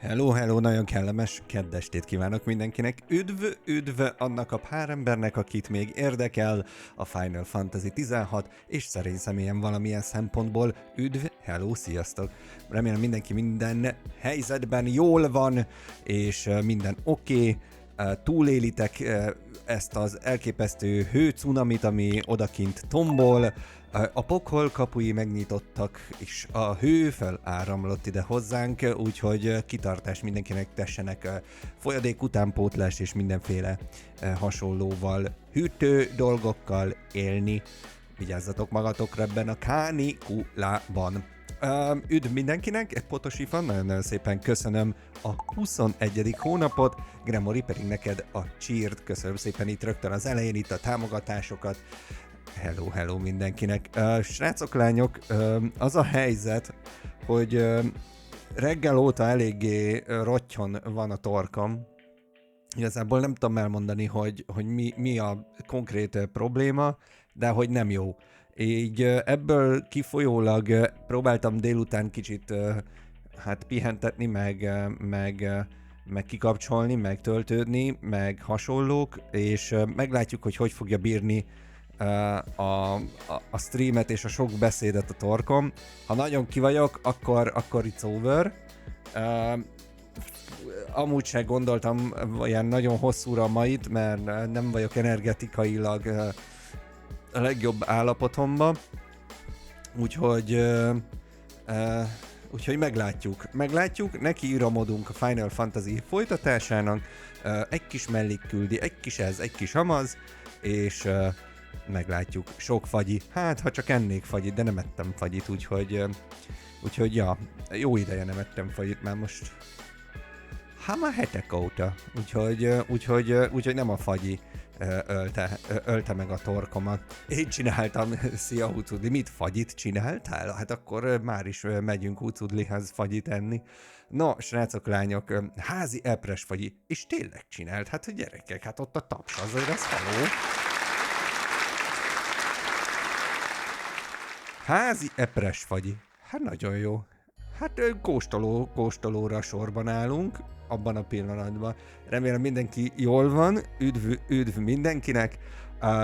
Hello, hello, nagyon kellemes keddestét kívánok mindenkinek. Üdv annak a pár embernek, akit még érdekel a Final Fantasy 16, és szerény személyen valamilyen szempontból hello, sziasztok. Remélem mindenki minden helyzetben jól van, és minden oké. Túlélitek ezt az elképesztő hőcunamit, ami odakint tombol. A pokol kapui megnyitottak, és a hő feláramlott ide hozzánk, úgyhogy kitartás mindenkinek, tessenek folyadék utánpótlás és mindenféle hasonlóval, hűtő dolgokkal élni. Vigyázzatok magatokra ebben a kánikulában. Üdv mindenkinek, Potosifan, nagyon szépen köszönöm a 21. hónapot, Gremori pedig neked a cheert, köszönöm szépen itt rögtön az elején, itt a támogatásokat. Hello mindenkinek. Srácok, lányok, az a helyzet, hogy reggel óta eléggé rottyon van a torkom. Igazából nem tudom elmondani, hogy mi a konkrét probléma, de hogy nem jó. Így ebből kifolyólag próbáltam délután kicsit pihentetni, meg kikapcsolni, meg töltődni, meg hasonlók, és meglátjuk, hogy fogja bírni a streamet és a sok beszédet a torkom. Ha nagyon ki vagyok, akkor it's over. Amúgy sem gondoltam olyan nagyon hosszúra a mait, mert nem vagyok energetikailag a legjobb állapotomban. Úgyhogy meglátjuk, nekiíramodunk a Final Fantasy folytatásának, egy kis mellékküldi, egy kis ez, egy kis amaz, és meglátjuk. Sok fagyi. Hát, ha csak ennék fagyit, de nem ettem fagyit, úgyhogy ja, jó ideje nem ettem fagyit, már most már hetek óta, úgyhogy nem a fagyi ölte meg a torkomat. Én csináltam, szia Hucudli, mit, fagyit csináltál? Hát akkor már is megyünk Hucudlihez fagyit enni. No, srácok, lányok, házi epres fagyi, és tényleg csinált, hát gyerekek, hát ott a taps, azért ez haló. Házi epres fagyi. Hát nagyon jó. Hát kóstolóra sorban állunk abban a pillanatban. Remélem mindenki jól van. Üdv mindenkinek.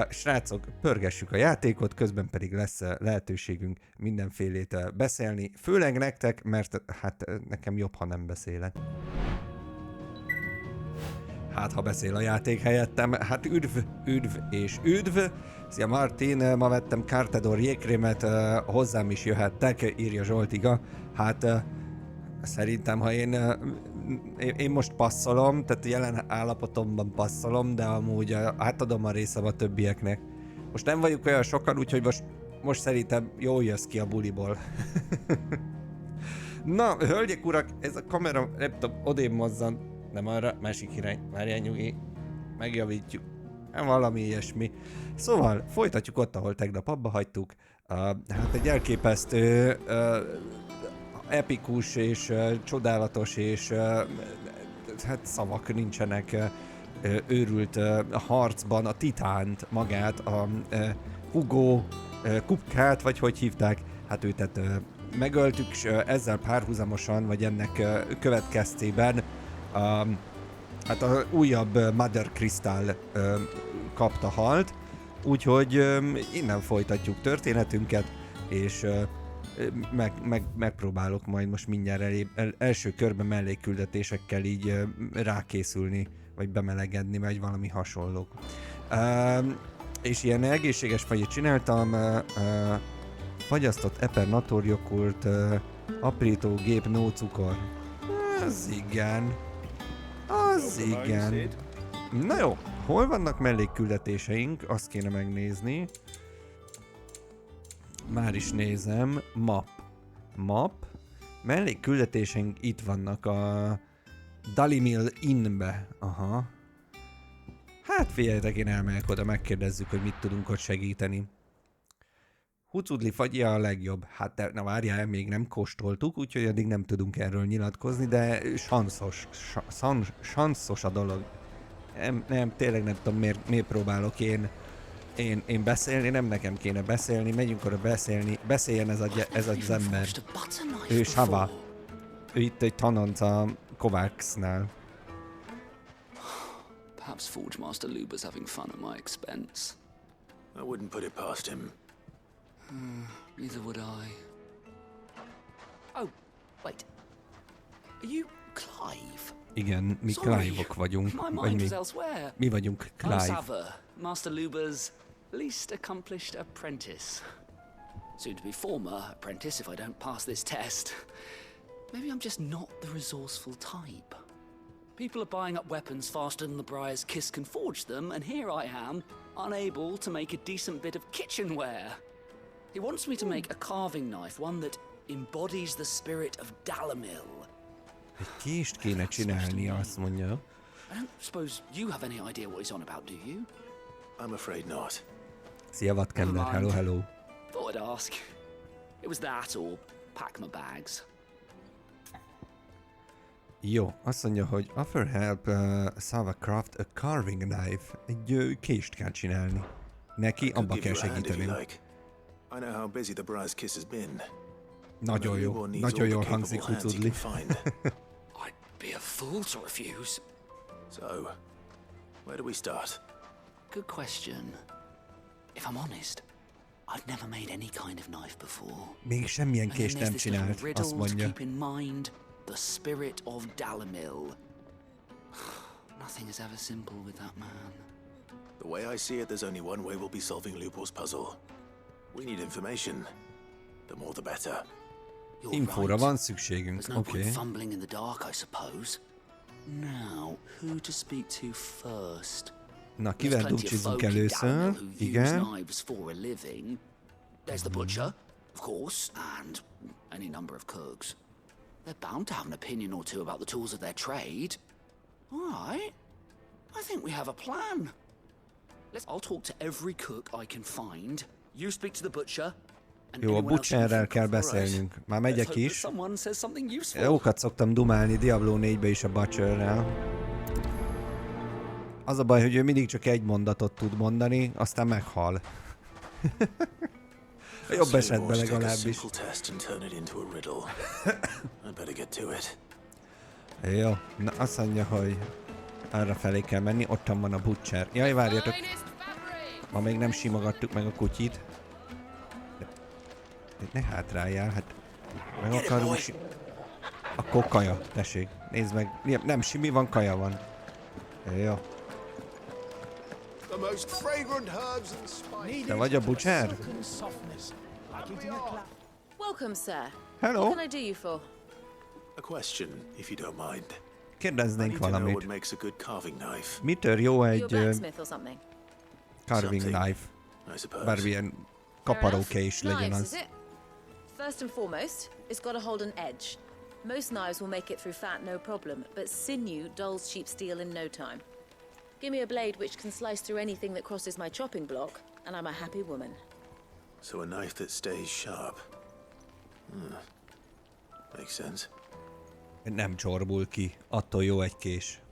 Srácok, pörgessük a játékot, közben pedig lesz lehetőségünk mindenfélét beszélni. Főleg nektek, mert hát nekem jobb, ha nem beszélek. Hát, ha beszél a játék helyettem, hát üdv. Szia Martin, ma vettem Cartador jégkrémet, hozzám is jöhettek, írja Zsoltiga. Hát szerintem, ha én most passzolom, tehát jelen állapotomban passzolom, de amúgy átadom a részem a többieknek. Most nem vagyunk olyan sokan, úgyhogy most szerintem jól jössz ki a buliból. Na, hölgyek, urak, ez a kamera, nem tudom, odébb mozzan. Nem arra, másik irány, várjál nyugi, megjavítjuk, valami ilyesmi. Szóval folytatjuk ott, ahol tegnap abba hagytuk. Hát egy elképesztő, epikus és csodálatos és hát szavak nincsenek, őrült harcban a Titánt magát, a Hugo Kupkát, vagy hogy hívták, hát őt megöltük, és ezzel párhuzamosan, vagy ennek következtében hát a újabb Mother Crystal kapta halt, úgyhogy innen folytatjuk történetünket, és megpróbálok majd most mindjárt első körben mellékküldetésekkel így rákészülni, vagy bemelegedni, vagy valami hasonló. És ilyen egészséges fagyit csináltam, fagyasztott eper natorjoghurt, aprító gép, no cukor. Az igen. Na jó, hol vannak mellékküldetéseink? Azt kéne megnézni. Már is nézem. Map. Mellékküldetéseink itt vannak a Dalimil Innbe. Aha. Hát figyeljetek, én elmegyek oda, megkérdezzük, hogy mit tudunk ott segíteni. Hucudli fagyja a legjobb. Hát na várjál, még nem kóstoltuk, úgyhogy addig nem tudunk erről nyilatkozni, de sanszos a dolog. Nem, tényleg nem tudom, miért próbálok én beszélni, nem nekem kéne beszélni, megyünk oda beszélni, beszéljen ez az ember. Ő Sava. Ő itt egy tanonc a Kovácsnál. Perhaps Forge Master Luber's having fun at my expense. I wouldn't put it past him. Neither would I. Oh, wait. Are you Clive? Igen, mi Clive-ok vagyunk. My Vagy mind mi? was elsewhere. Mi vagyunk I'm Clive. Sava, Master Luber's least accomplished apprentice. Soon to be former apprentice if I don't pass this test. Maybe I'm just not the resourceful type. People are buying up weapons faster than the Briar's Kiss can forge them, and here I am, unable to make a decent bit of kitchenware. He wants me to make a carving knife, one that embodies the spirit of Dalamil. Egy kést kéne csinálni, azt mondja. I don't suppose you have any idea what he's on about, do you? I'm afraid not. Szia, Vadkender, hello, hello. Thought I'd ask. It was that or pack my bags. Jó, azt mondja, hogy offer help Sava craft a carving knife. Egy kést kell csinálni. Neki abba kell segíteni. I know how busy the Briar's Kiss has been. Nagyon jó, nagyon jól hangzik, Hucudli. I'd be a fool to refuse. So, where do we start? Good question. If I'm honest, I've never made any kind of knife before. Még semmilyen kést nem csinált, azt mondja. Keep in mind the spirit of Dalamil. Nothing is ever simple with that man. The way I see it, there's only one way we'll be solving Lupor's puzzle. We need information. The more the better. Infóra van szükségünk, There's no oké. point fumbling in the dark, I suppose. Now, who to speak to first? Na, kivel dugcsizunk először? Igen. There's the butcher, of course, and any number of cooks. They're bound to have an opinion or two about the tools of their trade. All right. I think we have a plan. I'll talk to every cook I can find. You speak to the butcher. Jó, a butcherrel kell beszélnünk. Már megyek is. Jókat szoktam dumálni Diablo 4-be is a butcherrel. Az a baj, hogy ő mindig csak egy mondatot tud mondani, aztán meghal. Jobb esetben legalábbis. Jó, na azt mondja, hogy arra felé kell menni, ottan van a butcher. Jaj, várjatok! Ma még nem simogattuk meg a kutyit. Ne hátráljál, hát meg akarunk Akkor kaja, tessék, nézd meg. Nem simi van, kaja van. Jó. Te vagy a butcher? Welcome, sir. Hello. What can I do you for? A question, if you don't mind. Kérdeznénk valamit. What makes a good carving knife? Mitől jó You're a egy blacksmith or something? carving knife? Bármilyen kaparókés legyen az. First and foremost, it's got to hold an edge. Most knives will make it through fat, no problem, but sinew dulls cheap steel in no time. Give me a blade which can slice through anything that crosses my chopping block, and I'm a happy woman. So a knife that stays sharp. Makes sense. Nem csorbul ki, attól jó egy kés.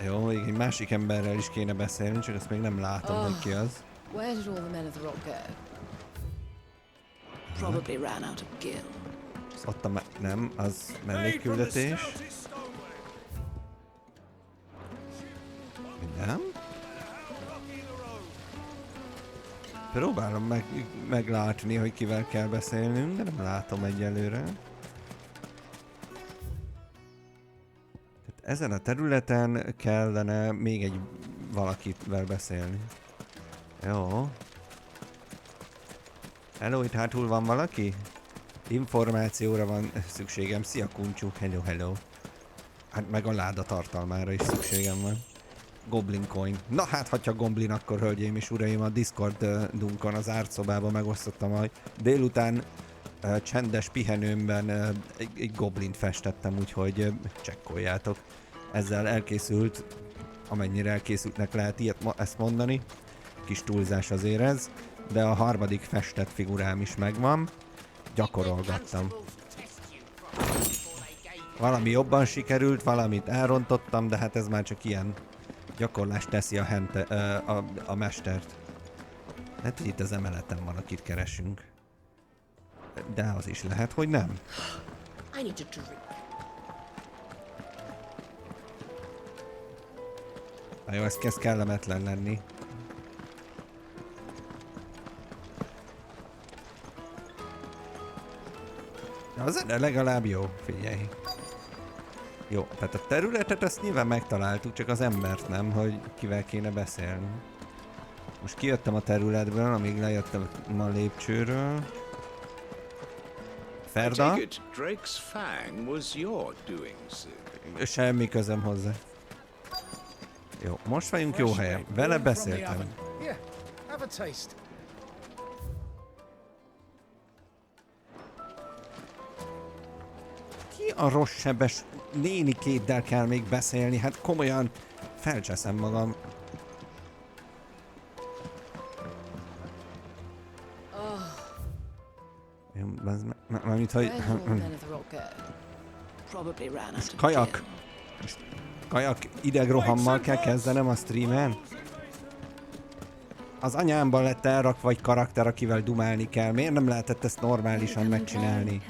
Jó, egy másik emberrel is kéne beszélni, csak azt még nem látom, hogy ki az. Where did all the men of the rock go? Probably ran out of gil. Ott a nem, az mellékküldetés. Nem? Próbálom meglátni, hogy kivel kell beszélnünk, de nem látom egyelőre. Ezen a területen kellene még egy valakivel beszélni. Jó. Hello, itt hátul van valaki? Információra van szükségem. Szia, Kuncsú. Hello, hello. Hát meg a láda tartalmára is szükségem van. Goblin coin. Na hát, ha goblin, akkor hölgyeim és uraim, a Discordunkon az ártszobában megosztottam, hogy délután csendes pihenőmben egy goblint festettem, úgyhogy csekkoljátok. Ezzel elkészült, amennyire elkészültnek lehet ezt mondani. Kis túlzás azért ez, de a harmadik festett figurám is megvan. Gyakorolgattam. Valami jobban sikerült, valamit elrontottam, de hát ez már csak ilyen gyakorlás teszi a mestert. Lehet, hogy itt az emeleten van, akit keresünk. De az is lehet, hogy nem. I need to drink. Na jó, ez kezd kellemetlen lenni. De az zene legalább jó, figyelj. Jó, tehát a területet azt nyilván megtaláltuk, csak az embert nem, hogy kivel kéne beszélni. Most kijöttem a területből, amíg lejöttem a lépcsőről. Ferda? Drake's fang was your doing, Sid. Semmi közöm hozzá. Jó, most vagyunk jó helyen. Vele beszéltem. Yeah, have a taste. Ki a rossz sebes nénikéddel kell még beszélni? Hát komolyan felcseszem magam. Jó, mármint, hogy... Where's all men of the rock go? Probably ran out of Kajak. gin. Kajak idegrohammal kell kezdenem a streamen? Az anyámban lett elrakva egy karakter, akivel dumálni kell. Miért nem lehetett ezt normálisan megcsinálni?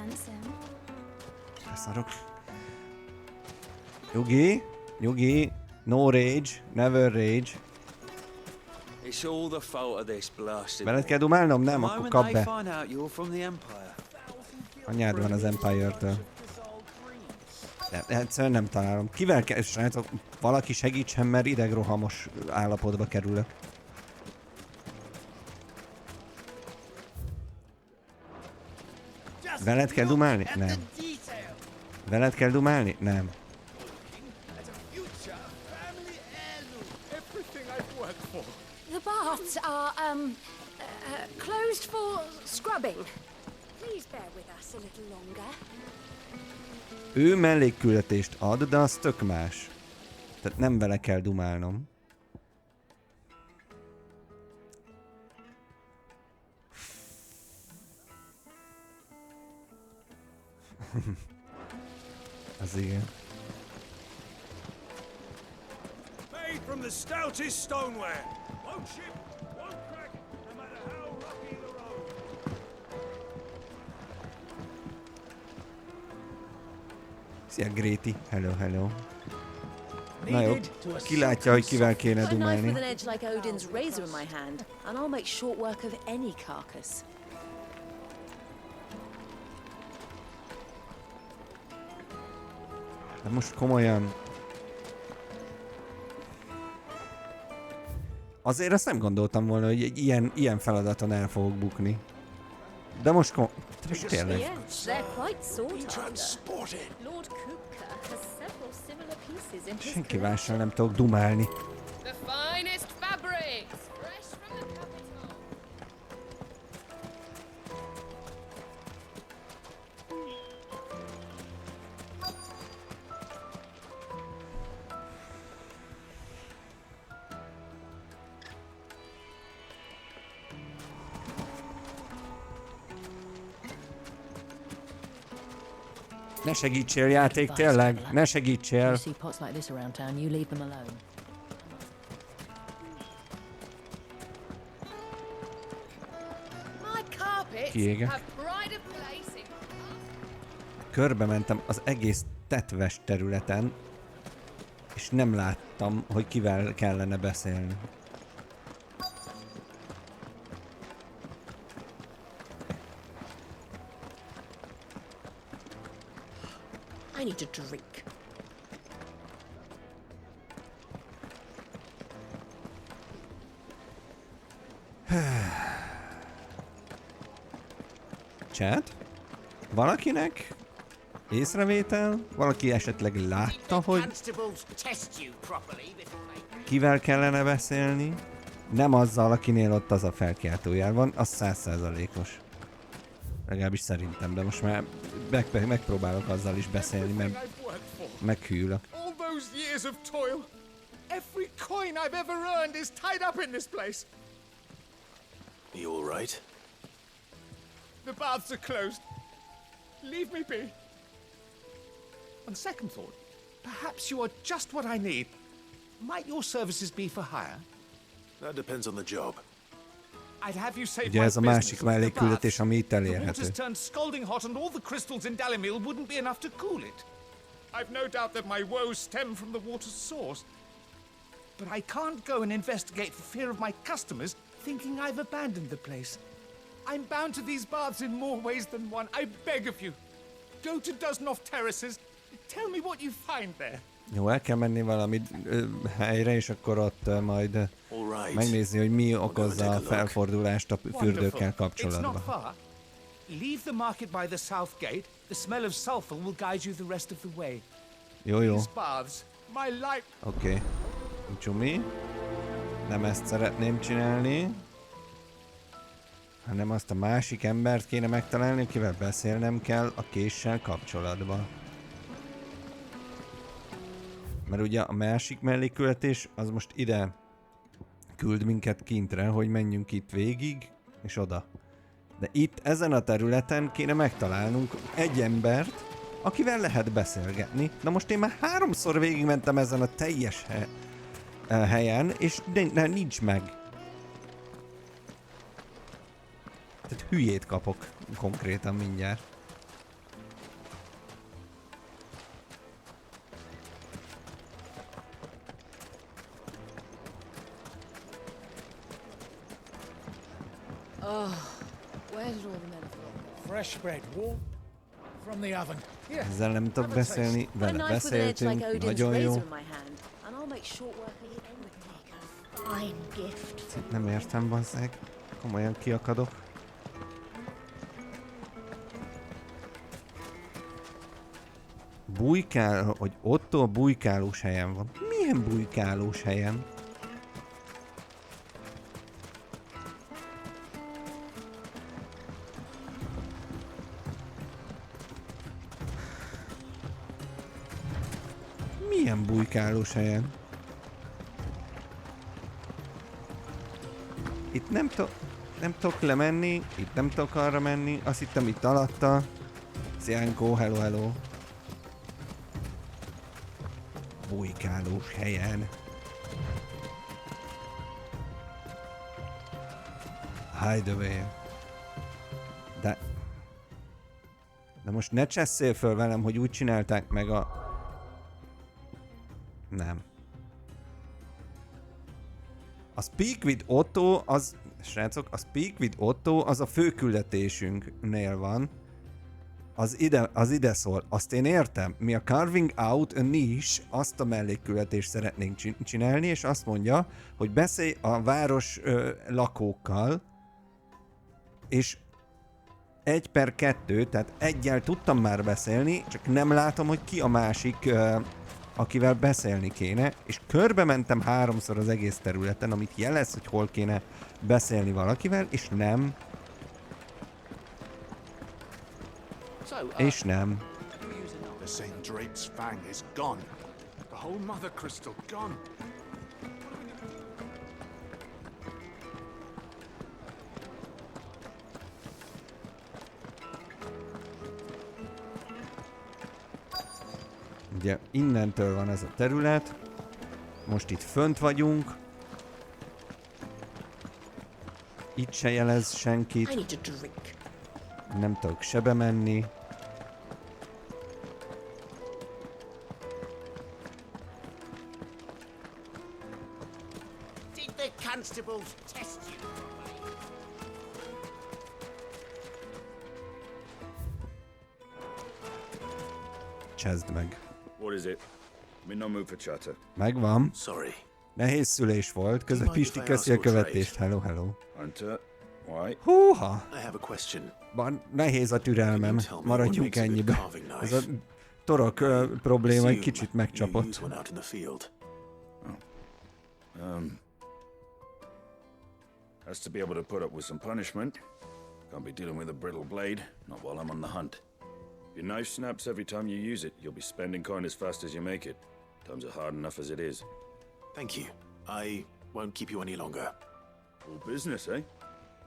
Szarok. Nyugi, nyugi, no rage, never rage. It's all the fault of this blasted. Veled kell dumálnom? Nem, The akkor moment kap they be. find out you're from the Empire. Anyád van az Empire-től. De egyszerűen nem találom. Kivel kell, srácok, valaki segítsen, mert idegrohamos állapotba kerülök. Veled kell dumálni? Nem. Veled kell dumálni? Nem. The baths are, closed for scrubbing. Please bear with us a little longer. Ő mellékküldetést ad, de az tök más. Tehát nem vele kell dumálnom. Az igen. Made from the stoutest stoneware. Won't ship, won't crack, no matter how rocky the road. Szia Gréti. Hello, hello. Na jó, ki látja, hogy kivel kéne Got a knife with dumálni. an edge like Odin's razor in my hand, and I'll make short work of any carcass. De most komolyan... Azért azt nem gondoltam volna, hogy egy ilyen feladaton el fogok bukni. De most tényleg. Yes, they're quite sought after. Transported. Lord Kupka has several similar pieces in his Senki mással nem tudok dumálni. The finest fabrics, fresh from the capital. Ne segítsél, játék, tényleg! Ne segítsél! You see pots like this around town, you leave them alone. My carpets Kiégek. have pride of place in Körbe mentem az egész tetves területen, és nem láttam, hogy kivel kellene beszélni. I need to drink. Chat? Valakinek? Észrevétel? Valaki esetleg látta, hogy Constables test you properly before they... kivel kellene beszélni? Nem azzal, akinél ott az a felkiáltójel van, az 100%-os. Legalábbis szerintem, de most már megpróbálok azzal is beszélni, mert I've worked for. meghűlök. All those years of toil. Every coin I've ever earned is tied up in this place. You all right? The baths are closed. Leave me be. On second thought, perhaps you are just what I need. Might your services be for hire? That depends on the job. I'd have you save Ugye my ez a business másik with the mellékküldetés, baths. ami itt The elérhető. water's turned scalding hot and all the crystals in Dalimil wouldn't be enough to cool it. I've no doubt that my woes stem from the water's source. But I can't go and investigate for fear of my customers thinking I've abandoned the place. I'm bound to these baths in more ways than one. I beg of you. Go to Dusnoff Terraces. Tell me what you find there. Jó, el kell menni valami helyre, és akkor ott majd megnézni, hogy mi okozza a felfordulást a fürdőkkel It's kapcsolatban. not far. Leave the market by the south gate. The smell of sulfur will guide you the rest of the way. Jó, jó. These baths, my life. Oké. Csumi. Nem ezt szeretném csinálni. Hanem azt a másik embert kéne megtalálni, akivel beszélnem kell a késsel kapcsolatban. Mert ugye a másik mellékküldetés az most ide küld minket kintre, hogy menjünk itt végig, és oda. De itt, ezen a területen kéne megtalálnunk egy embert, akivel lehet beszélgetni. Na most én már 3-szor végigmentem ezen a teljes helyen, és nincs meg. Tehát hülyét kapok konkrétan mindjárt. Where did all the men fall? Fresh bread, warm from the oven. Here. Ezzel nem tudok beszélni, A vele knife with an edge like beszéltünk, Odin's nagyon jó. razor in my hand, and I'll make short work of the end. Fine gift. Nem értem, bazzeg. Komolyan kiakadok. Bujkál, hogy Otto a bujkálós helyen van. Milyen bujkálós helyen? Milyen bujkálós helyen? Itt nem tudok lemenni, itt nem tudok arra menni, azt hittem itt alatta. Sziánkó, hello, hello. Bujkálós helyen. Hideaway. De most ne csesszél föl velem, hogy úgy csinálták meg a... Nem. A Speak with Otto, az... Srácok, a Speak with Otto az a főküldetésünknél van. Az ide szól. Azt én értem. Mi a Carving Out a Niche, azt a mellékküldetést szeretnénk csinálni, és azt mondja, hogy beszélj a város lakókkal, és 1/2, tehát egyel tudtam már beszélni, csak nem látom, hogy ki a másik, akivel beszélni kéne, és körbe mentem 3-szor az egész területen, amit jelez, hogy hol kéne beszélni valakivel, és nem. És nem. The St. Drape's fang is gone. The whole mother crystal gone. Ugye innentől van ez a terület. Most itt fönt vagyunk. Itt se jelez senkit. Nem tudok se bemenni. Did the constables test you? Csezd meg. What is it? I'm in no mood for chatter. Megvan. Sorry. Nehéz szülés volt. Közben Pisti köszi a követést. Hello, hello. Hunter, why? Húha! I have a question. Nehéz a türelmem. Maradjunk ennyibe. Ez a torok probléma egy kicsit megcsapott. Has to be able to put up with some punishment. Can't be dealing with a brittle blade, not while I'm on the hunt. If your knife snaps every time you use it, you'll be spending coin as fast as you make it. Times are hard enough as it is. Thank you. I won't keep you any longer. All business, eh?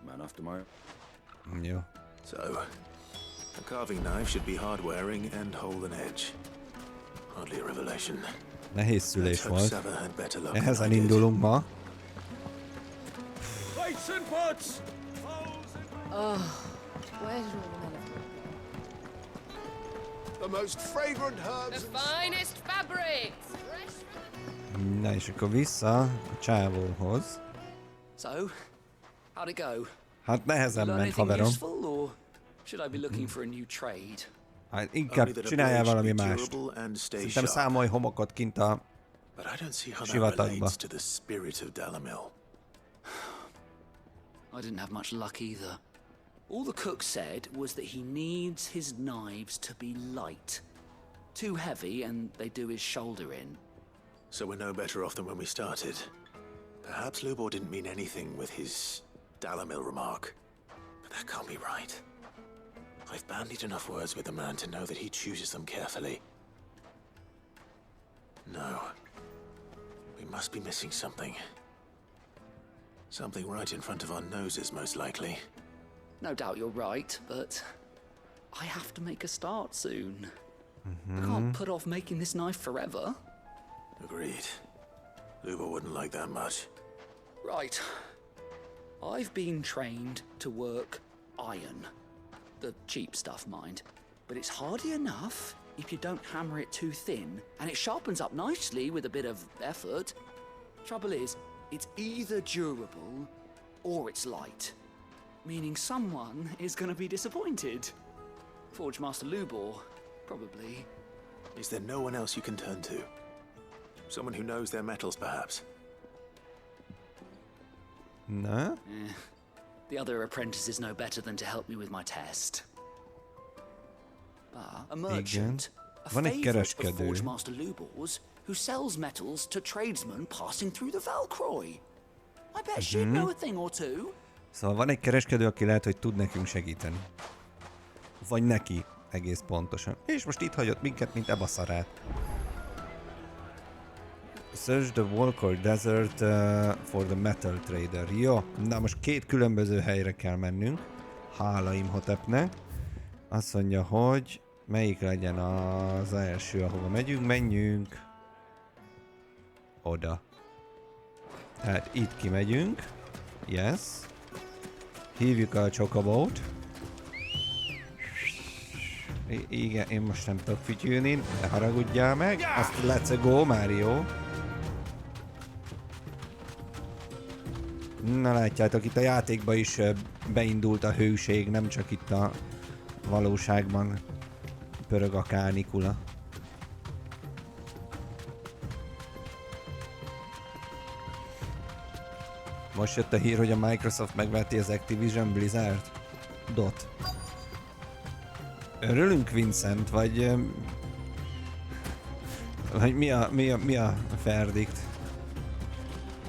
Man after my... Jó. So, a carving knife should be hard-wearing and hold an edge. Hardly a revelation. Nehéz szülés volt. Sever had better luck Ezen than I did. indulunk ma. Plates and pots! Where did all the melon The most fragrant herbs. finest fabrics! Na és akkor vissza a csávóhoz. So, how'd it go? Hát nehezen Learn ment, anything haverom. useful, or should I be looking for a new trade? Hát Only inkább that a csináljál blade valami should be mást. durable and stay Szerintem sharp. számolj homokot kint a... But I don't see how that Sivatagba. relates to the spirit of Dalamil. I didn't have much luck either. All the cook said was that he needs his knives to be light. Too heavy and they do his shoulder in. So we're no better off than when we started. Perhaps Lubor didn't mean anything with his Dalamil remark. But that can't be right. I've bandied enough words with the man to know that he chooses them carefully. No. We must be missing something. Something right in front of our noses, most likely. No doubt you're right, but I have to make a start soon. I can't put off making this knife forever. Agreed. Lubor wouldn't like that much. Right. I've been trained to work iron. The cheap stuff, mind. But it's hardy enough if you don't hammer it too thin, and it sharpens up nicely with a bit of effort. Trouble is, it's either durable or it's light. Meaning someone is gonna be disappointed. Forge Master Lubor, probably. Is there no one else you can turn to? Someone who knows their metals, perhaps? Na? The other apprentice is no better than to help me with my test. But a merchant, a Van egy favourite of kereskedő. Forge Master Lubor's, who sells metals to tradesmen passing through the Valcroy. I bet she'd know a thing or two. Szóval van egy kereskedő, aki lehet, hogy tud nekünk segíteni. Vagy neki, egész pontosan. És most itt hagyott minket, mint ebaszarát. Search the Walker Desert for the Metal Trader. Jó, na most két különböző helyre kell mennünk. Hála Imhotepnek. Azt mondja, hogy melyik legyen az első, ahova megyünk. Menjünk oda. Tehát itt kimegyünk. Yes. Hívjuk a Chocobót. Igen, én most nem tudok fütyülni, ne haragudjál meg. Azt let's go, Mario. Na látjátok, itt a játékban is beindult a hőség, nem csak itt a valóságban pörög a kánikula. Most jött a hír, hogy a Microsoft megveti az Activision Blizzard Dot. Örülünk, Vincent, vagy mi a verdikt?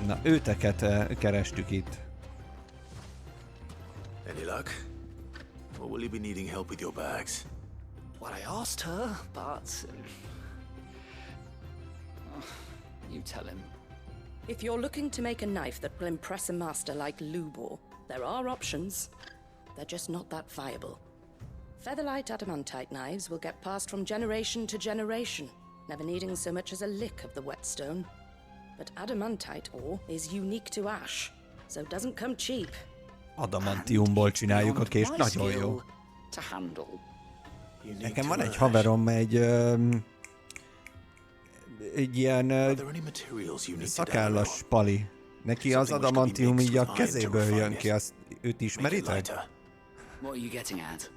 Na, őteket kerestük itt. Any luck? Or will you be needing help with your bags? Well, I asked her, but... you tell him. If you're looking to make a knife that will impress a master like Lubor, there are options. They're just not that viable. Featherlight adamantite knives will get passed from generation to generation, never needing so much as a lick of the whetstone. But adamantite ore is unique to ash, so it doesn't come cheap. Adamantiumból csináljuk a kést, nagyon jó. To handle. Nekem van egy haverom, egy ilyen szakállas pali. Neki az adamantium így a kezéből jön ki, azt őt ismeritek? What are you getting at?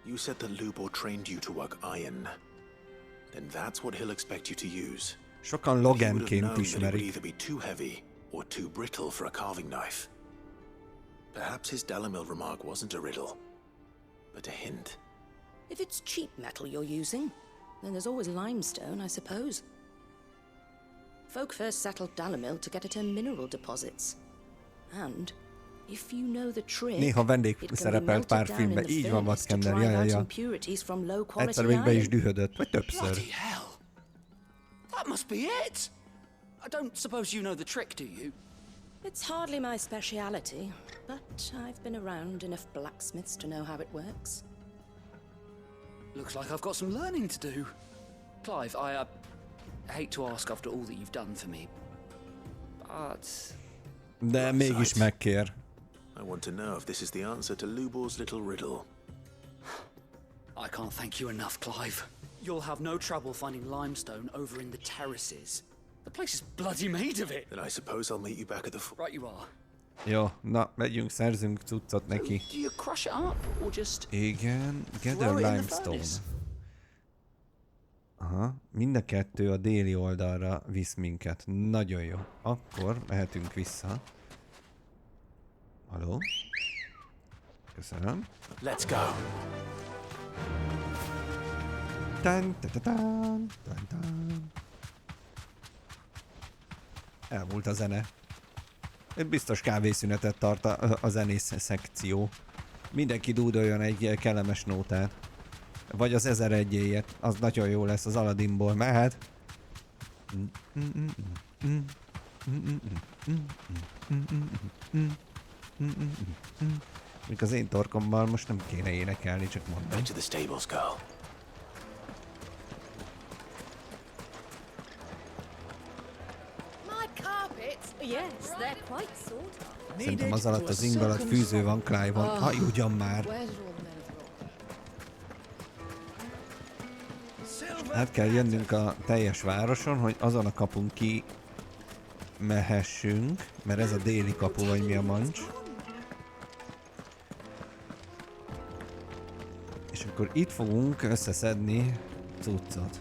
You said that Lubor trained you to work iron. Then that's what he'll expect you to use. Sokan Loganként ismerik. Either be too heavy or too brittle for a carving knife. Perhaps his Dalamil remark wasn't a riddle, but a hint. If it's cheap metal you're using, then there's always limestone, I suppose. Folk first settled Dalamil to get at her mineral deposits. And if you know the trick, Néha vendég szerepelt pár filmben, így van, Vatkender, ja. Egyszer még be is dühödött, vagy többször. Bloody hell! That must be it! I don't suppose you know the trick, do you? It's hardly my speciality, but I've been around enough blacksmiths to know how it works. Looks like I've got some learning to do. Clive, I hate to ask after all that you've done for me, but... De mégis megkér. I want to know if this is the answer to Lubor's little riddle. I can't thank you enough, Clive. You'll have no trouble finding limestone over in the terraces. The place is bloody made of it. Then I suppose I'll meet you back at the Right you are. Jó, na, megyünk, szerzünk cuccot neki. Do you crush it up, or just Igen, gather throw it in the limestone. furnace? Aha, mind a kettő a déli oldalra visz minket. Nagyon jó. Akkor mehetünk vissza. Haló? Köszönöm. Let's go. Tan, ta, ta, tan, tan, tan. Elmúlt a zene. Itt biztos kávészünetet tart a zenész szekció. Mindenki dúdoljon egy kellemes nótát. Vagy az 1001-éjét. Az nagyon jó lesz, az Aladdinból mehet. Míg az én torkommal most nem kéne énekelni, csak mondani. Back to the stables, girl. My carpets? Yes, they're quite sought after. Szerintem az alatt az ing alatt fűző van, Clive-on. Ha, ugyan már. Where did all the men Hát kell jönnünk a teljes városon, hogy azon a kapun ki mehessünk, mert ez a déli kapu, vagy mi a mancs. És akkor itt fogunk összeszedni cuccot.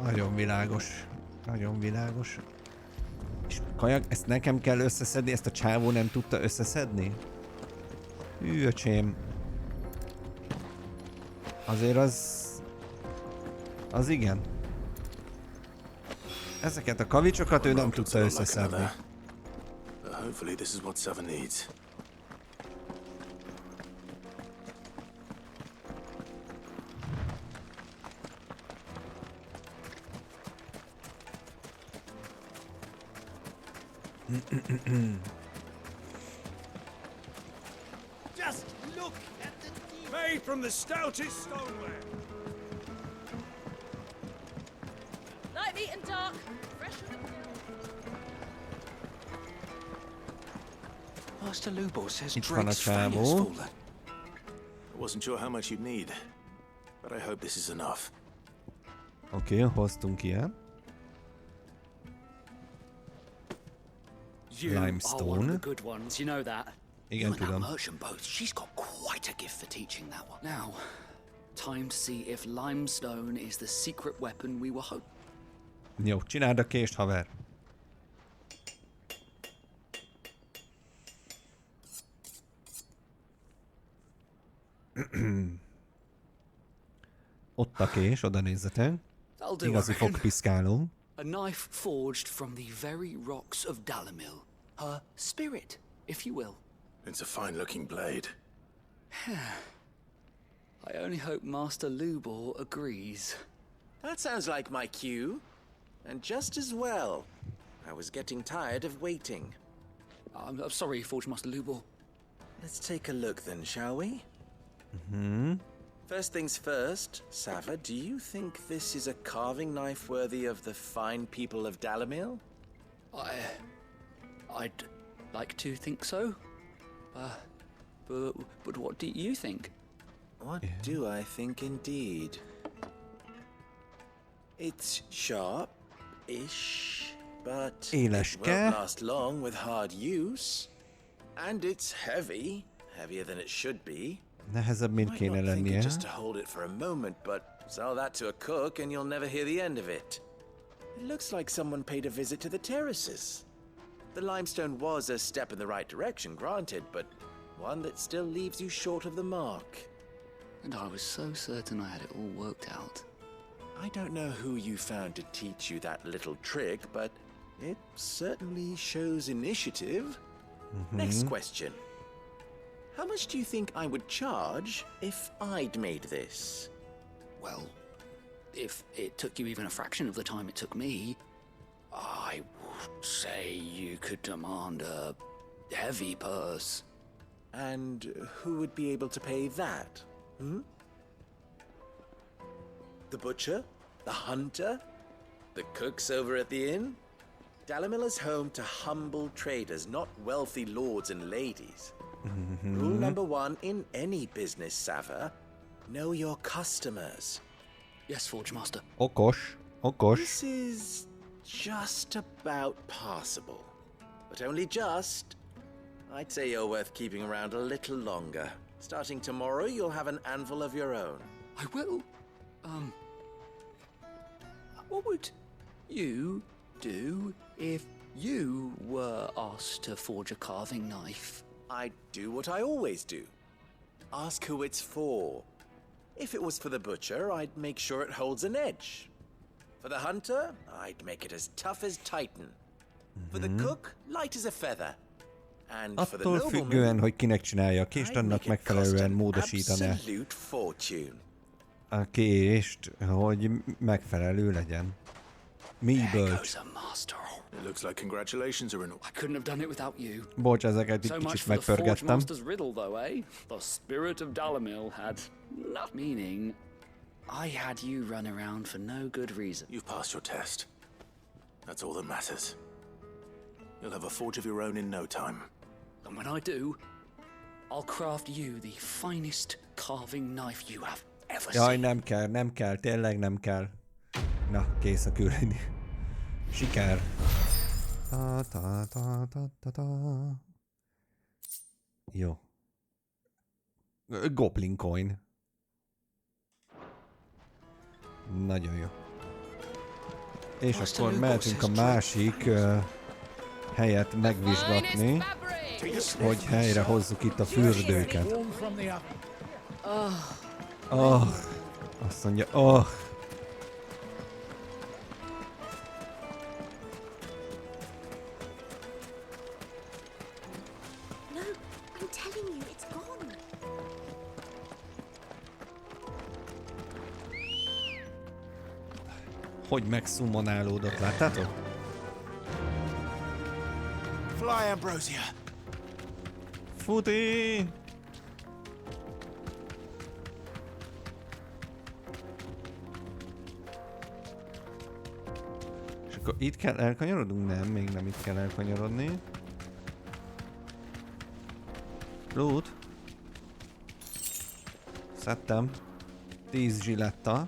Nagyon világos. Nagyon világos. És kajak, ezt nekem kell összeszedni, ezt a csávó nem tudta összeszedni? Hű, öcsém. Azért az igen. Ezeket a kavicsokat ő nem tudta összeszedni. Hopefully this is what Seven needs. Just look at the made from the stoutest stoneware. Light, meat and dark. Fresher than Master Lubor says Itt van a Drake's family's csávó. fallen. I wasn't sure how much you'd need, but I hope this is enough. Oké, hoztunk ilyen. You are one of Limestone. the good ones, you know that. Igen, You and that tudom. merchant both, she's got quite a gift for teaching that one. Now, time to see if limestone is the secret weapon we were hoping. Jó, csináld a kést, haver. Ott a kés, oda nézzetek. That'll do, I Igazi reckon. fogpiszkáló. A knife forged from the very rocks of Dalamil. Her spirit, if you will. It's a fine-looking blade. I only hope Master Lubor agrees. That sounds like my cue. And just as well. I was getting tired of waiting. I'm sorry, Forge Master Lubor. Let's take a look then, shall we? Hmm. First things first, Sava, do you think this is a carving knife worthy of the fine people of Dalamil? I'd like to think so. But what do you think? What do I think indeed? It's sharp-ish, but it Éleske. won't last long with hard use. And it's heavy, heavier than it should be. Nehezebb, mint Might kéne not think it lennie. just to hold it for a moment, but sell that to a cook and you'll never hear the end of it. It looks like someone paid a visit to the terraces. The limestone was a step in the right direction, granted, but one that still leaves you short of the mark. And I was so certain I had it all worked out. I don't know who you found to teach you that little trick, but it certainly shows initiative. Next question. How much do you think I would charge if I'd made this? Well, if it took you even a fraction of the time it took me, I would say you could demand a heavy purse. And who would be able to pay that? The butcher? The hunter? The cooks over at the inn? Dalimil is home to humble traders, not wealthy lords and ladies. Rule number 1 in any business, Sava, know your customers. Yes, Forge Master. Okos. Okos. This is just about passable. But only just. I'd say you're worth keeping around a little longer. Starting tomorrow, you'll have an anvil of your own. I will. What would you do if you were asked to forge a carving knife? I'd do what I always do. Ask who it's for. If it was for the butcher, I'd make sure it holds an edge. For the hunter, I'd make it as tough as Titan. For the cook, light as a feather. And for the Attól nobleman, függően, hogy kinek csinálja a kést, I'd annak make it cost megfelelően an módosítani absolute fortune. a kést, hogy megfelelő legyen. Mi There bölcs. goes a master. It looks like congratulations are in order. I couldn't have done it without you. Bocs, ezeket So egy much kicsit for the Forge megpörgettem. Master's riddle, though, eh? The spirit of Dalimil had not meaning. I had you run around for no good reason. You've passed your test. That's all that matters. You'll have a forge of your own in no time. And when I do, I'll craft you the finest carving knife you have ever Jaj, seen. nem kell, tényleg nem kell. Na, kész a küldeni. Siker. Ta, ta, ta, ta, ta, ta. Jó. Goblin coin. Nagyon jó. És akkor mehetünk a másik helyet megvizsgatni, hogy helyre hozzuk itt a fürdőket. Azt mondja, No, I'm telling you, it's gone. hogy megszummonálódott, láttátok? Fly, Ambrosia! Futi! És akkor itt kell elkanyarodunk? Nem, még nem itt kell elkanyarodni. Loot. Szedtem. 10 zsiletta.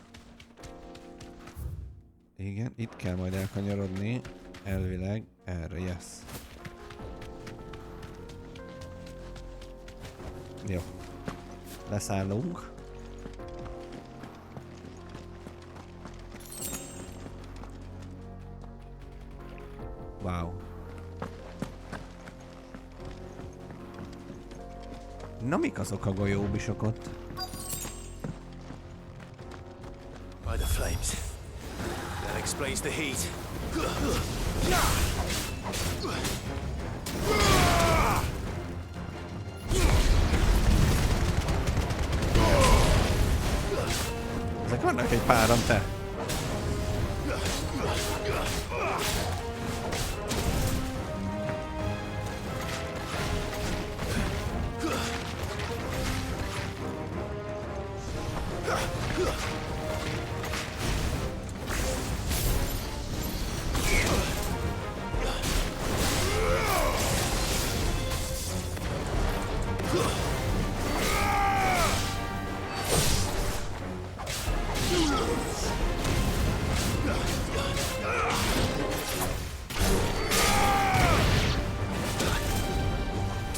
Igen, itt kell majd elkanyarodni. Elvileg erre, yes. Jó. Leszállunk. Wow. Na, mik azok a golyóbisok ott? By the flames. That explains the heat. Ezek vannak egy páran, te.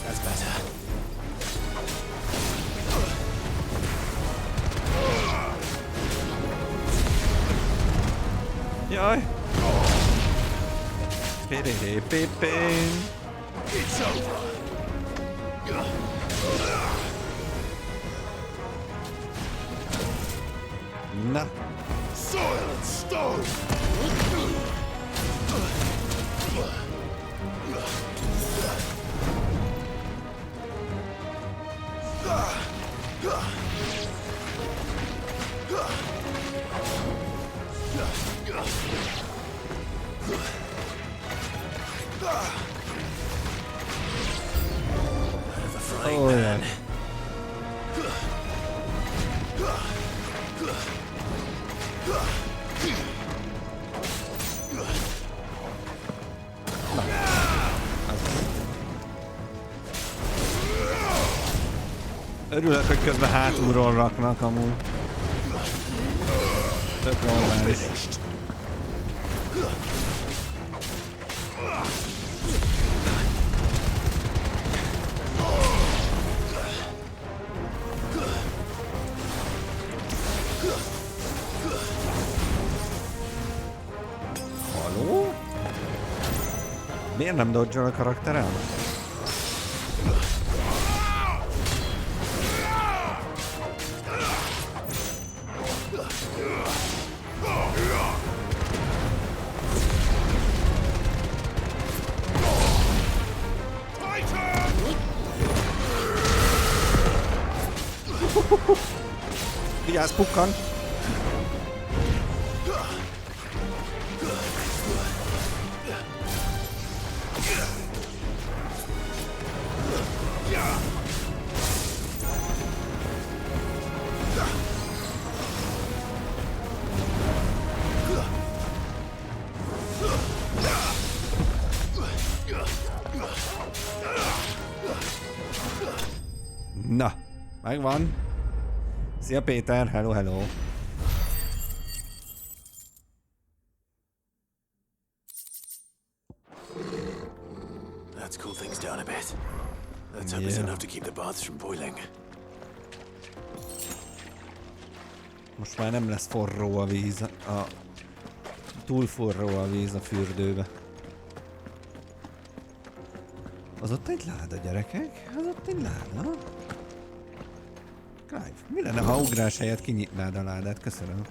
That's better. Jaj! Pé-pé-pé-pé. It's over. Na, Soil and stone. The frying oh pan. yeah. Örülök, hogy közben hátulról raknak amúgy. Tök normális. Haló? Miért nem dodge-ol a karakterem? Vigyázz, pukkan! Na, megvan. Szia Péter, hello, hello. Let's cool things down a bit. Let's hope it's enough to keep the baths from boiling. Most már nem lesz forró a víz, túl forró a víz a fürdőbe. Az ott egy láda, gyerekek? Az ott egy láda? Clive, mi lenne, ha ugrás helyett kinyitnád a ládát? Köszönöm.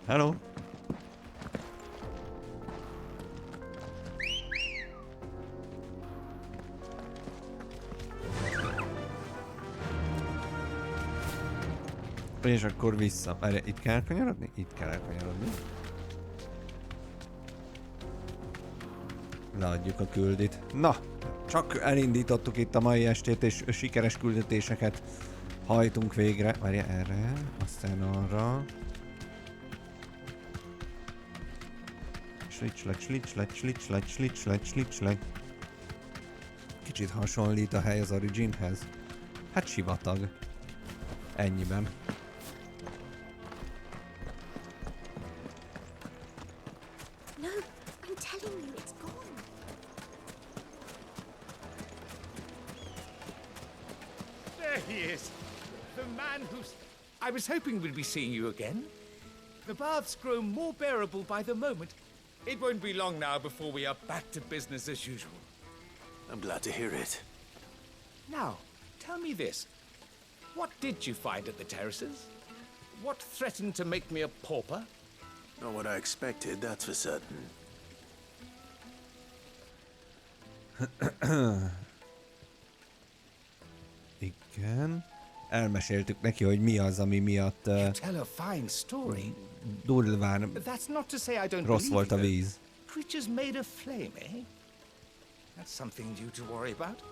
Hello? És akkor vissza. Várj, itt kell elkanyarodni? Itt kell elkanyarodni. Leadjuk a küldit. Na, csak elindítottuk itt a mai estét, és sikeres küldetéseket hajtunk végre. Várj, erre, aztán arra. Slicsleg. Kicsit hasonlít a hely az Originhez. Hát sivatag. Ennyiben. No, I'm telling you, it's gone. There he is. The man who's... I was hoping we'd be seeing you again. The baths grow more bearable by the moment. It won't be long now before we are back to business as usual. I'm glad to hear it. Now, tell me this. What did you find at the terraces? What threatened to make me a pauper? Not what I expected, that's for certain. Igen. Elmeséltük neki, hogy mi az, ami miatt Tell a fine story. durván That's not to say I don't rossz believe volt a you, though. víz. Creatures made of flame, eh? That's something you to worry about.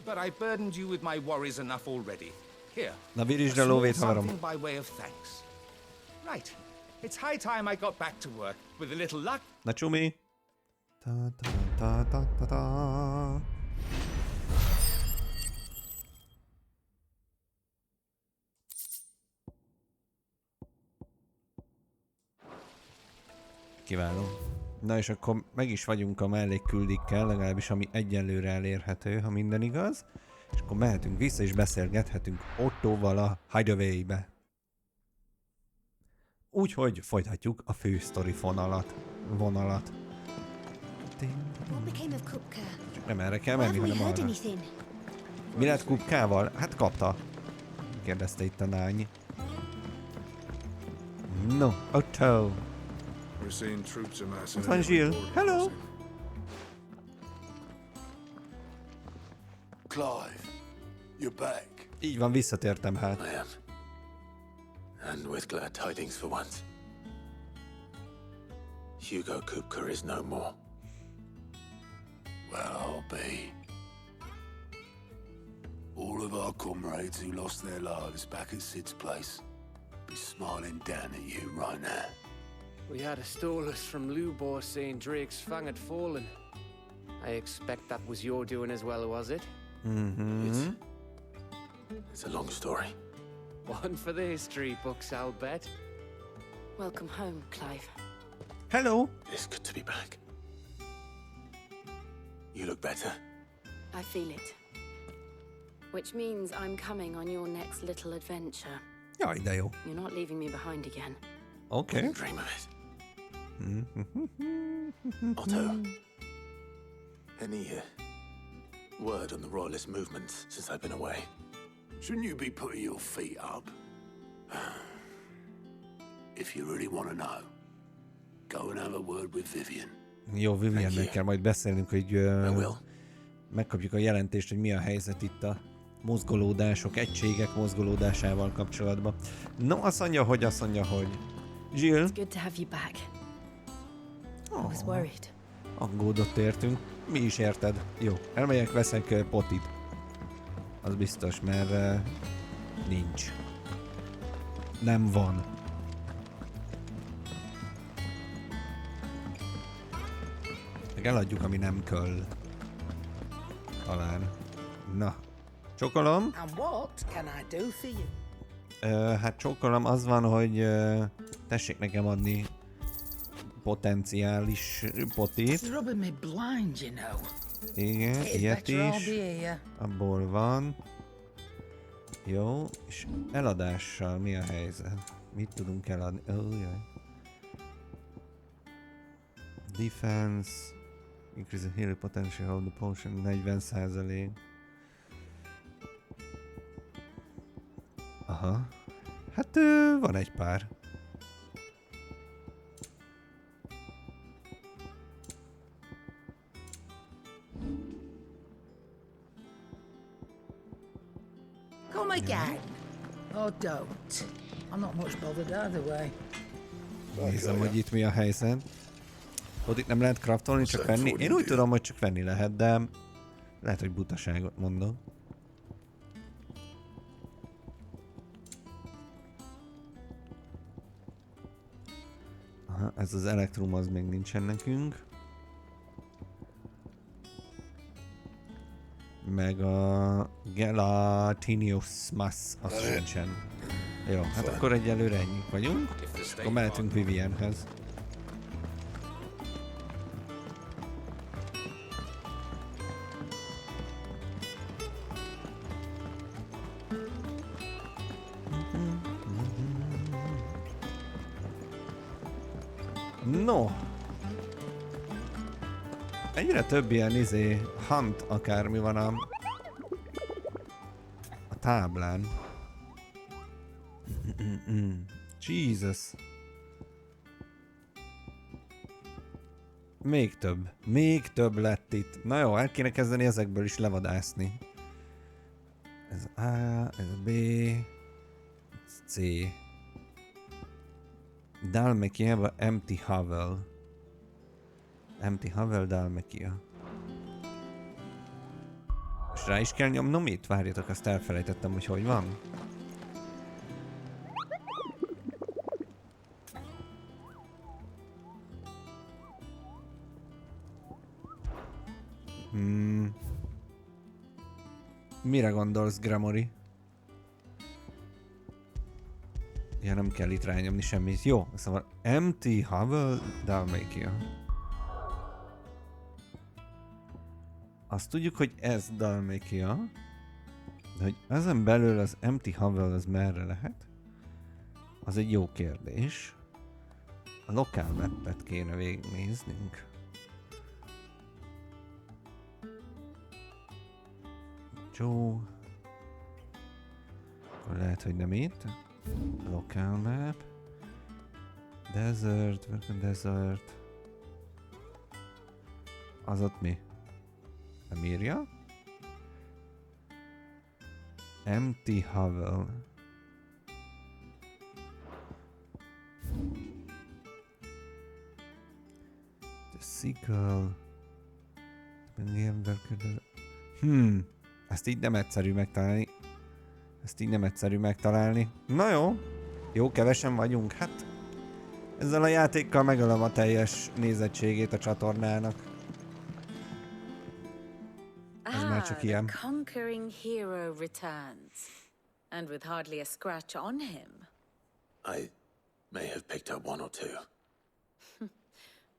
But I burdened you with my worries enough already. Here, Na a virítsd a small lóvét, something haverom. by way of thanks. Right, it's high time I got back to work. With a little luck, Na csumi. Ta. Kiváló. Na és akkor meg is vagyunk a mellékküldikkel, legalábbis ami egyenlőre elérhető, ha minden igaz. És akkor mehetünk vissza és beszélgethetünk Ottóval a Hideaway-be. Úgyhogy folytatjuk a fő sztori vonalat. What became of Kupka? Csak nem erre kell Why menni, haven't we hanem heard arra. anything? Mi lett Kupkával? Hát kapta. Kérdezte itt a nány. No, Otto. We're seeing troops amassing. Ott van Jill. Hello. Clive, you're back. Így van, visszatértem hát. I am. And with glad tidings for once. Hugo Kupka is no more. Well, I'll be. All of our comrades who lost their lives back at Sid's place He's smiling down at you right now. We had a stolus from Lubor saying Drake's fang had fallen. I expect that was your doing as well, was it? Mm-hmm. It's a long story. One for the history books, I'll bet. Welcome home, Clive. Hello! It's good to be back. You look better. I feel it. Which means I'm coming on your next little adventure. Jaj, de jó. You're not leaving me behind again. Oké. Okay. Dream of it. Otto, any word on the royalist movements since I've been away? Shouldn't you be putting your feet up? If you really want to know, go and have a word with Vivian. Jó, Viviannek kell majd beszélnünk, hogy megkapjuk a jelentést, hogy mi a helyzet itt a mozgolódások, egységek mozgolódásával kapcsolatban. No, azt mondja, hogy Jill. It's good to have you back. I was worried. Aggódott értünk. Mi is érted? Jó, elmegyek, veszek potit. Az biztos, mert nincs. Nem van. Meg eladjuk, ami nem kell. Talán. Na. Csókolom. And what can I do for you? Hát csókolom, az van, hogy tessék nekem adni potenciális potit. It's rubbing me blind, you know. Igen, ilyet is. Abból van. Jó, és eladással mi a helyzet? Mit tudunk eladni? Jaj. Defense. Increase the healing potential of the potion 40%. Aha. Hát van egy pár. Come again. Oh, don't. I'm not much bothered either way. Nézem, hogy itt mi a helyzet. Ott itt nem lehet craftolni, csak venni. Én úgy tudom, hogy csak venni lehet, de lehet, hogy butaságot mondok. Aha, ez az elektrum az még nincsen nekünk. Meg a Gelatinius Mass az sincsen. Jó, hát akkor egyelőre ennyi vagyunk. Akkor mehetünk Vivianhez. No! Egyre több ilyen hunt akármi van a táblán. Jesus. Még több lett itt. Na jó, el kéne kezdeni ezekből is levadászni. Ez A, ez B, ez C. Dalmekiába Empty Hovel. Empty Hovel Dalmekia. És rá is kell nyomnom itt? Várjatok, azt elfelejtettem, hogy van. Mire gondolsz, Gramory? Ja, nem kell itt rányomni semmit. Jó, szóval Empty Hovel Dalmekia. Azt tudjuk, hogy ez Dalmekia. De hogy ezen belül az Empty Hovel az merre lehet? Az egy jó kérdés. A lokál mappet kéne végignéznünk. Joe. Akkor lehet, hogy nem itt. Local map. Desert, desert. Az ott mi? Nem írja? Empty Hovel. The Sickle. Ezt így nem egyszerű megtalálni. Na jó. Jó, kevesen vagyunk. Hát ezzel a játékkal megölöm a teljes nézettségét a csatornának. Ez már csak ilyen. The conquering hero returns. And with hardly a scratch on him. I may have picked up one or two.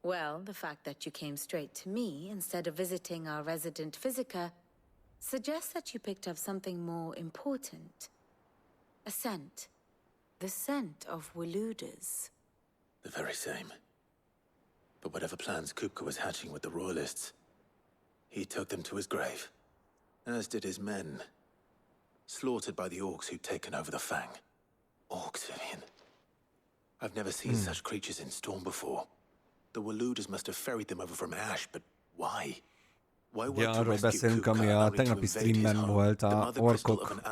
Well, the fact that you came straight to me instead of visiting our resident physiker suggests that you picked up something more important. A scent. The scent of Waludas. The very same. But whatever plans Kupka was hatching with the Royalists, he took them to his grave. As did his men. Slaughtered by the orcs who'd taken over the Fang. Orcs, Vivian. I've never seen such creatures in Storm before. The Waludas must have ferried them over from Ash, but why? Why Ja, arról beszélünk, ami a tegnapi streamben volt a orkok,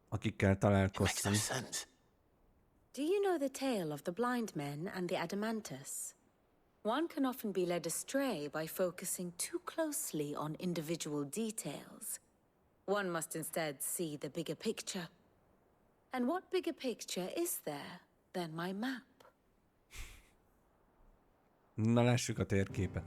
akikkel találkoztunk. Do you know the tale of the blind men and the Adamantus? One can often be led astray by focusing too closely on individual details. One must instead see the bigger picture. And what bigger picture is there than my map? Na, lássuk a térképet.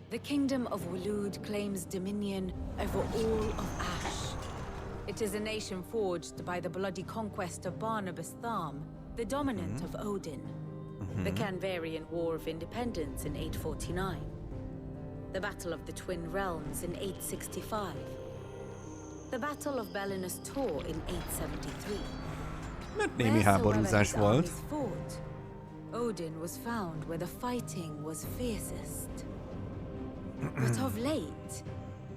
The kingdom of Waloed claims dominion over all of Ash. It is a nation forged by the bloody conquest of Barnabas Tharm, the dominant of Odin. The Canvarian War of Independence in 849. The Battle of the Twin Realms in 865. The Battle of Belinus Tor in 873. Mert némi háborúzás volt. Fought, Odin was found where the fighting was fiercest. But of late,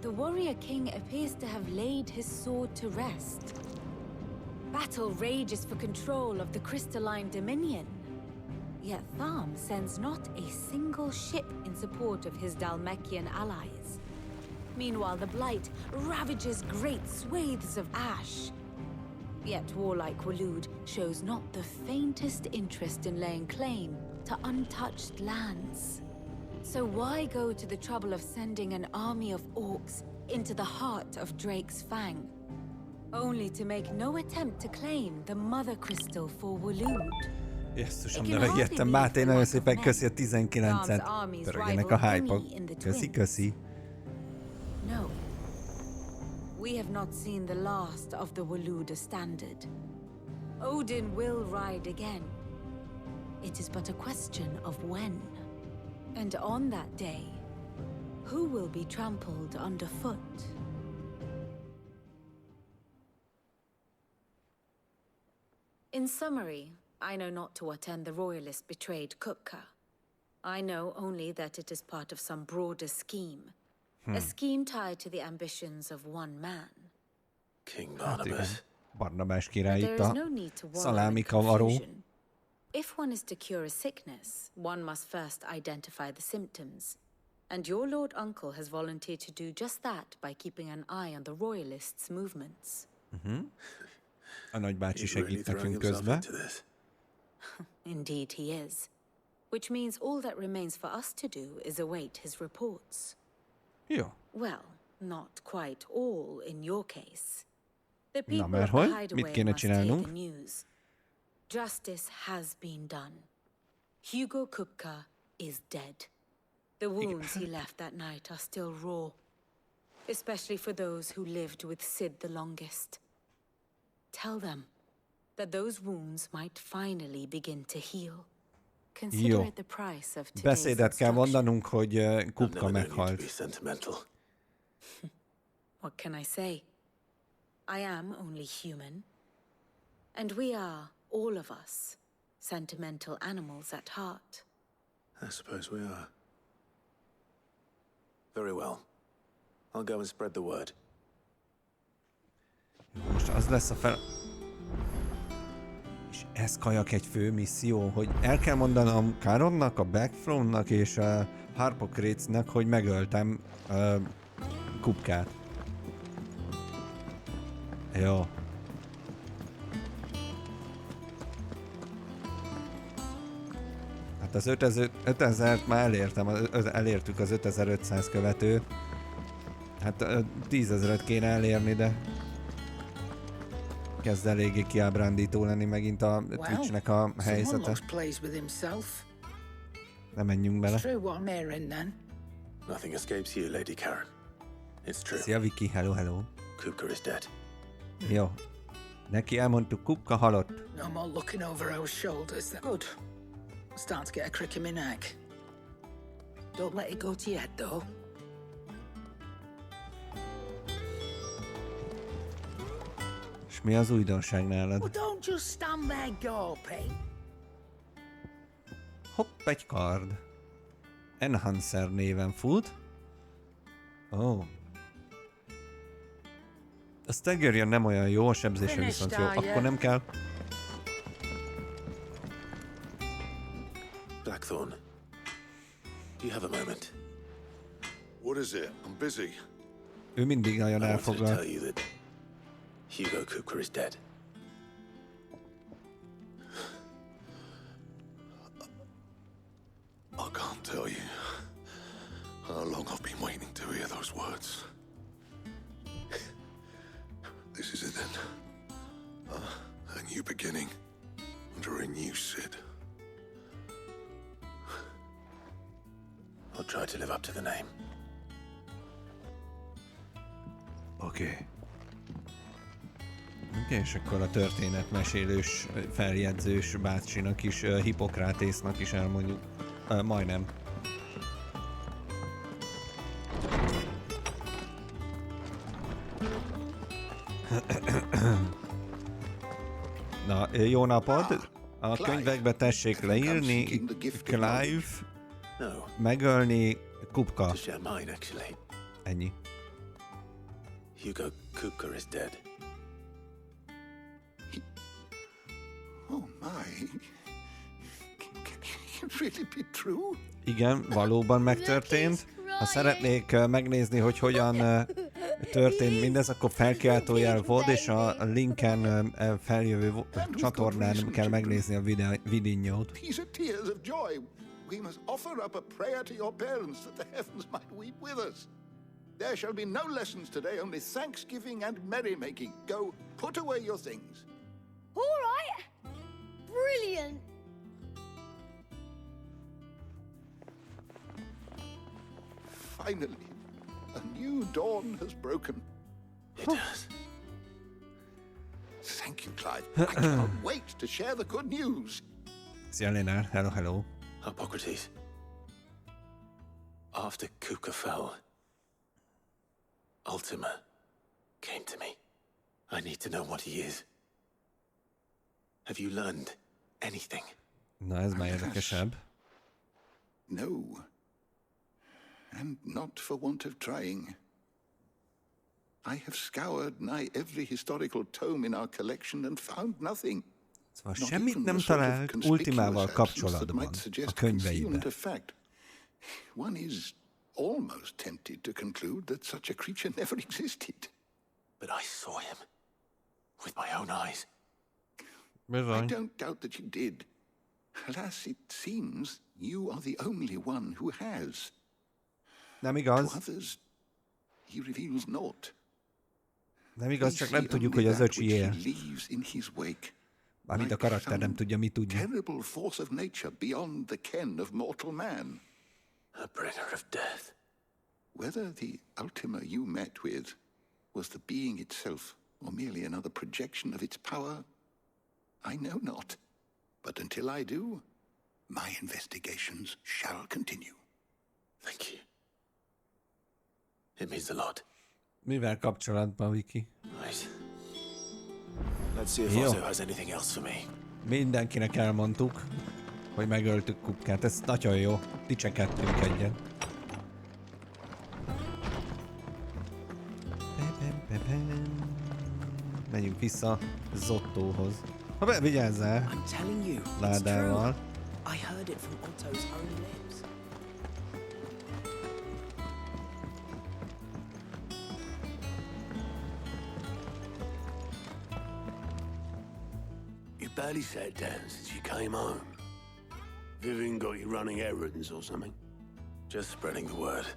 the warrior king appears to have laid his sword to rest. Battle rages for control of the crystalline dominion. Yet Tharm sends not a single ship in support of his Dalmekian allies. Meanwhile, the Blight ravages great swathes of Ash. Yet warlike Waloed shows not the faintest interest in laying claim to untouched lands. So why go to the trouble of sending an army of orcs into the heart of Drake's Fang, only to make no attempt to claim the Mother Crystal for Waloed? Jesszusom, de megjettem, Máté, nagyon szépen köszi a 19-et. Pörögjenek a hype-ok. Köszi. No. We have not seen the last of the Waluda standard. Odin will ride again. It is but a question of when. And on that day, who will be trampled underfoot? In summary, I know not to what end the Royalists betrayed Kupka. I know only that it is part of some broader scheme. A scheme tied to the ambitions of one man. King Barnabas. Barnabás király There itt is a no need to szalámi kavaró. If one is to cure a sickness, one must first identify the symptoms. And your Lord Uncle has volunteered to do just that by keeping an eye on the Royalists' movements. A nagybácsi segít nekünk közben. Indeed he is. Which means all that remains for us to do is await his reports. Jó. Well, not quite all in your case. The Na, people mert of the hogy? Mit hideaway kéne must hear csinálnunk? the news. Justice has been done. Hugo Kupka is dead. The wounds he left that night are still raw. Especially for those who lived with Sid the longest. Tell them that those wounds might finally begin to heal. Consider Jó. it the price of today's Beszédet kell instruction. mondanunk, hogy Kupka meghalt. What can I say? I am only human. And we are, all of us, sentimental animals at heart. I suppose we are. Very well. I'll go and spread the word. Most az lesz a fel... És ez kajak egy fő misszió, hogy el kell mondanom Karonnak, a Backfrontnak és a Harpocratesnek, hogy megöltem Kupkát. Jó. Hát az 5000-t már elértem, elértük az 5500 követőt. Hát 10 000-et kéne elérni, de kezd eléggé kiábrándító lenni megint a Twitchnek a helyzete. Nem menjünk bele. Nothing escapes you, Lady Karen. It's true. Szia Viki, hello. Kupka is dead. Jó. Neki elmondtuk, Kupka halott. No more looking over our shoulders. Good. I'm starting to get a crick in my neck. Don't let it go to your head, though. És mi az újdonság nálad? Well, don't just stand there gawping. Hopp, egy kard. Enhancer néven fut. Oh. A staggerja nem olyan jó, a sebzése viszont jó. Akkor nem kell. Blackthorn, do you have a moment? What is it? I'm busy. Ő mindig nagyon I wanted to elfoglalt. tell you that Hugo Kupka is dead. I can't tell you how long I've been waiting to hear those words. This is it then. A new beginning under a new Sid. I'll try to live up to the name. Okay. Oké, és akkor a történetmesélős, feljegyzős bácsinak is, Hippokrátésznak is elmondjuk. Majdnem. Na, jó napot! A könyvekbe tessék leírni, Clive, megölni, Kupka. To share mine, actually. Ennyi. Hugo Kupka is dead. Oh my. Can it really be true? Igen, valóban megtörtént. Ha szeretnék megnézni, hogy hogyan történt mindez, akkor felkiáltójel VOD, és a linken feljövő csatornán kell megnézni a videót. These are tears of joy. We must offer up a prayer to your parents that the heavens might weep with us. There shall be no lessons today, only thanksgiving and merrymaking. Go, put away your things. All right. Brilliant. Finally, a new dawn has broken. It does. Thank you, Clive. I cannot wait to share the good news. Szia, Lénár. Hello. Hippocrates. After Kupka fell, Ultima came to me. I need to know what he is. Have you learned anything? Na, ez már érdekesebb. No. And not for want of trying. I have scoured nigh every historical tome in our collection and found nothing. Szóval semmit nem talált Ultimával kapcsolatban a könyveiben. One is almost tempted to conclude that such a creature never existed. But I saw him with my own eyes. I don't doubt that you did. Alas, it seems you are the only one who has. Nem igaz. To others, he reveals naught. Nem igaz, csak nem tudjuk, hogy az öcsi él. Mármint a karakter nem tudja, mi tudja. Terrible force of nature beyond the ken of mortal man. A bringer of death. Whether the Ultima you met with was the being itself, or merely another projection of its power, I know not. But until I do, my investigations shall continue. Thank you. It means a lot. Mivel kapcsolatban, Viki? Right. Let's see if Otto has anything else for me. Mindenkinek elmondtuk, hogy megöltük Kupkát. Ez nagyon jó. Dicsekedtünk egyet. Menjünk vissza Zottóhoz. Ha vigyázzál! Ládával. I heard it from Otto's own lips. You barely sat down since you came home. Vivian got you running errands or something? Just spreading the word.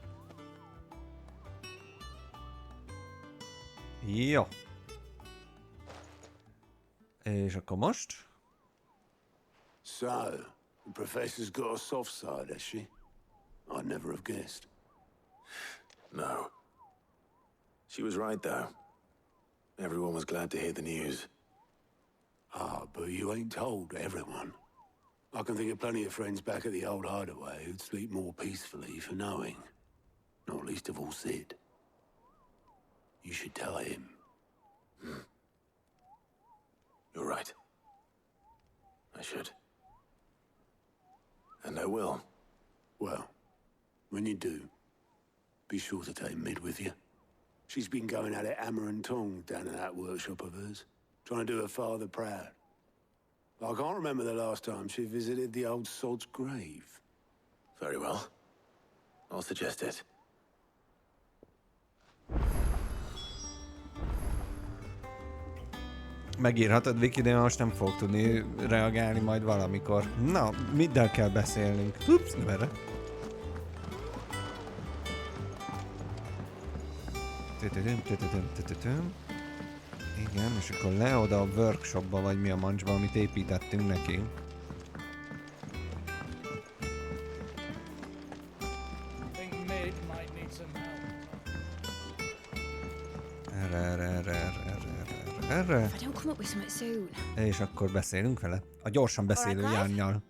Jó. És akkor most? So, the professor's got a soft side, has she? I'd never have guessed. No. She was right, though. Everyone was glad to hear the news. Ah, but you ain't told everyone. I can think of plenty of friends back at the old hideaway who'd sleep more peacefully for knowing. Not least of all Sid. You should tell him. You're right. I should. And I will. Well, when you do, be sure to take Mid with you. She's been going at it hammer and tongs down in that workshop of hers, trying to do her father proud. I can't remember the last time she visited the old sod's grave. Very well. I'll suggest it. Megírhatod, Viki, de most nem fog tudni reagálni majd valamikor. Na, middel kell beszélnünk? Ups, nem erre. Igen, és akkor le oda a workshopba, vagy mi a mancsba, amit építettünk neki. Erre. És akkor beszélünk vele. A gyorsan beszélő Jánnyal.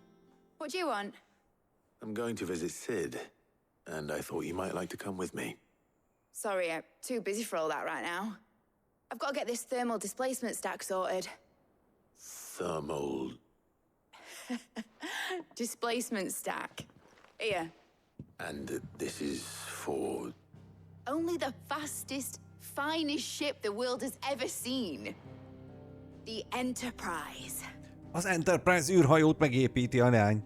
What do you want? I'm going to visit Sid, and I thought you might like to come with me. Sorry, I'm too busy for all that right now. I've got to get this thermal displacement stack sorted. Thermal... Displacement stack. Here. And this is for... Only the fastest, finest ship the world has ever seen. The Enterprise. Az Enterprise űrhajót megépíti a lány.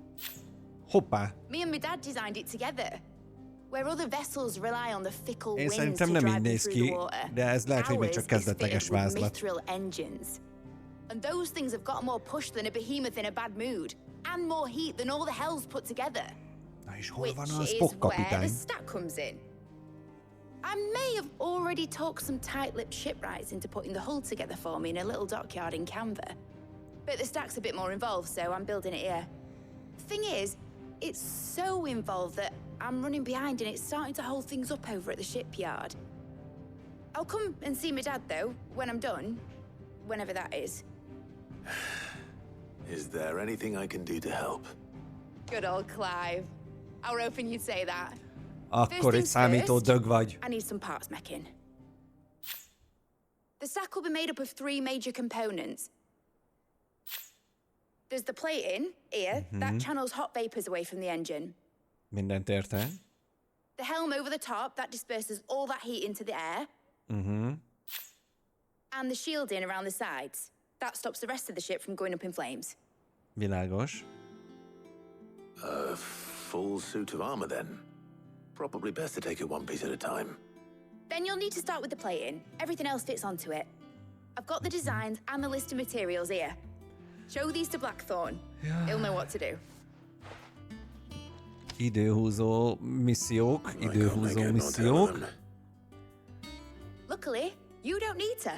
Hoppá. Me and my dad designed it together. Where other vessels rely on the fickle winds to szerintem nem így drive them néz through the ki, water. de ez lehet, hogy még Ours csak is kezdetleges fitted with vázlat. mithril engines. And those things have got more push than a behemoth in a bad mood. And more heat than all the hells put together. Na és hol van Which a is Spock where kapitány? the stack comes in. I may have already talked some tight-lipped shipwrights into putting the hull together for me in a little dockyard in Canva. But the stack's a bit more involved, so I'm building it here. Thing is, it's so involved that I'm running behind and it's starting to hold things up over at the shipyard. I'll come and see my dad, though, when I'm done. Whenever that is. Is there anything I can do to help? Good old Clive. I was hoping you'd say that. Akkor egy számító dög vagy. I need some parts meching. The stack will be made up of 3 major components. There's the plating, here, that channels hot vapors away from the engine. Mindent érte. The helm over the top, that disperses all that heat into the air. And the shielding around the sides. That stops the rest of the ship from going up in flames. Világos. A full suit of armor, then. Probably best to take it one piece at a time. Then you'll need to start with the plating. Everything else fits onto it. I've got the designs and the list of materials here. Show these to Blackthorn. He'll know what to do. Időhúzó missziók, időhúzó missziók. Luckily, you don't need to.